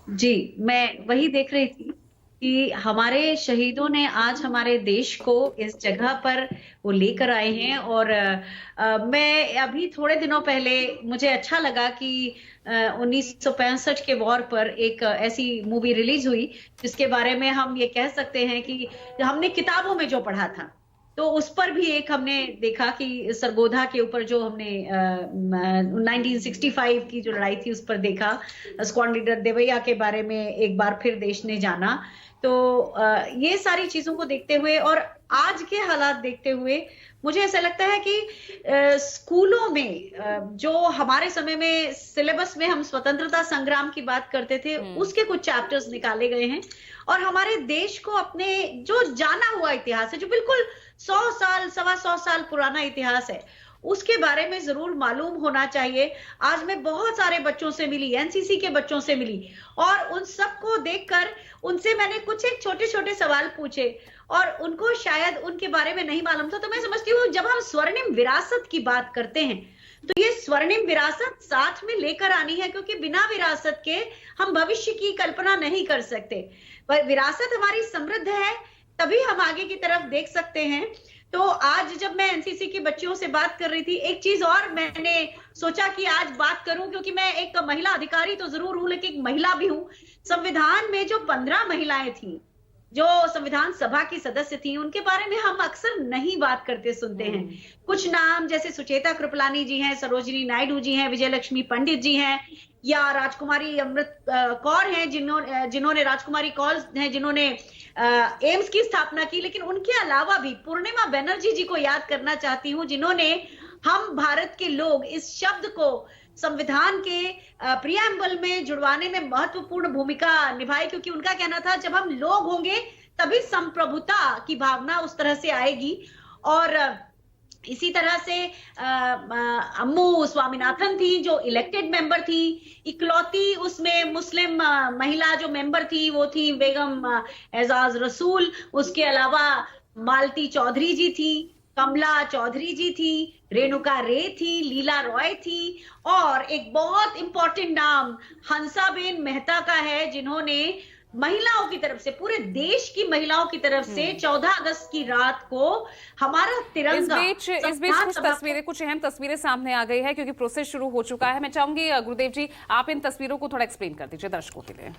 जी, मैं वही देख रही थी कि हमारे शहीदों ने आज हमारे देश को इस जगह पर वो लेकर आए हैं और मैं अभी थोड़े दिनों पहले मुझे अच्छा लगा कि 1965 के वॉर पर एक ऐसी मूवी रिलीज़ हुई, जिसके बारे में हम ये कह सकते हैं कि हमने किताबों में जो पढ़ा था, तो उस पर भी एक हमने देखा कि सरगोधा के ऊपर जो हमने 1965 की जो लड़ाई थी उस पर देखा, स्क्वाड्रन लीडर देवैया के बारे में एक बार फिर देश ने जाना। तो ये सारी चीजों को देखते हुए और आज के हालात देखते हुए मुझे ऐसा लगता है कि स्कूलों में जो हमारे समय में सिलेबस में हम स्वतंत्रता संग्राम की बात करते थे, उसके कुछ चैप्टर्स निकाले गए हैं और हमारे देश को अपने जो जाना हुआ इतिहास है, जो बिल्कुल 100 साल, सवा 100 साल पुराना इतिहास है, उसके बारे में ज़रूर मालूम होना चाहिए। आज मैं बहुत सारे बच्चों से मिली, एनसीसी के बच्चों से मिली और उन सबको देखकर उनसे मैंने कुछ एक छोटे-छोटे सवाल पूछे और उनको शायद उनके बारे में नहीं मालूम था। तो मैं समझती हूँ जब हम स्वर्णिम विरासत की बात करते हैं, तो ये स्वर्णिम विरासत साथ में लेकर आनी है क्योंकि बिना विरासत के हम भविष्य की कल्पना नहीं कर सकते। पर विरासत हमारी समृद्ध है, तभी हम आगे की तरफ देख सकते हैं। तो आज जब मैं एनसीसी की बच्चियों से बात कर रही थी, एक चीज और मैंने सोचा कि आज बात करूं क्योंकि मैं एक महिला अधिकारी तो जरूर हूं लेकिन एक महिला भी हूं। संविधान में जो 15 महिलाएं थी, जो संविधान सभा की सदस्य थी, उनके बारे में हम अक्सर नहीं बात करते सुनते हैं। कुछ नाम जैसे सुचेता कृपलानी जी हैं, सरोजिनी नायडू जी हैं, विजयलक्ष्मी पंडित जी हैं या राजकुमारी अमृत कौर हैं जिन्होंने राजकुमारी कौर हैं जिन्होंने एम्स की स्थापना की। लेकिन उनके अलावा भी पूर्णिमा बनर्जी जी को याद करना चाहती हूँ जिन्होंने हम भारत के लोग इस शब्द को संविधान के प्रियम्बल में जुड़वाने में महत्वपूर्ण भूमिका निभाई क्योंकि उनका कहना था जब हम लोग होंगे तभी संप्रभुता की भावना उस तरह से आएगी। और इसी तरह से अम्मू स्वामीनाथन थी जो इलेक्टेड मेंबर थी, इकलौती उसमें मुस्लिम महिला जो मेंबर थी वो थी बेगम एजाज रसूल। उसके अलावा मालती चौधरी जी थी, कमला चौधरी जी थी, रेणुका रे थी, लीला रॉय थी और एक बहुत इंपॉर्टेंट नाम हंसाबेन मेहता का है जिन्होंने महिलाओं की तरफ से, पूरे देश की महिलाओं की तरफ से 14 अगस्त की रात को हमारा तिरंगा इस बीच कुछ अहम तस्वीरें सामने आ गई है क्योंकि प्रोसेस शुरू हो चुका है। मैं चाहूंगी गुरुदेव जी आप इन तस्वीरों को थोड़ा एक्सप्लेन कर दीजिए दर्शकों के लिए।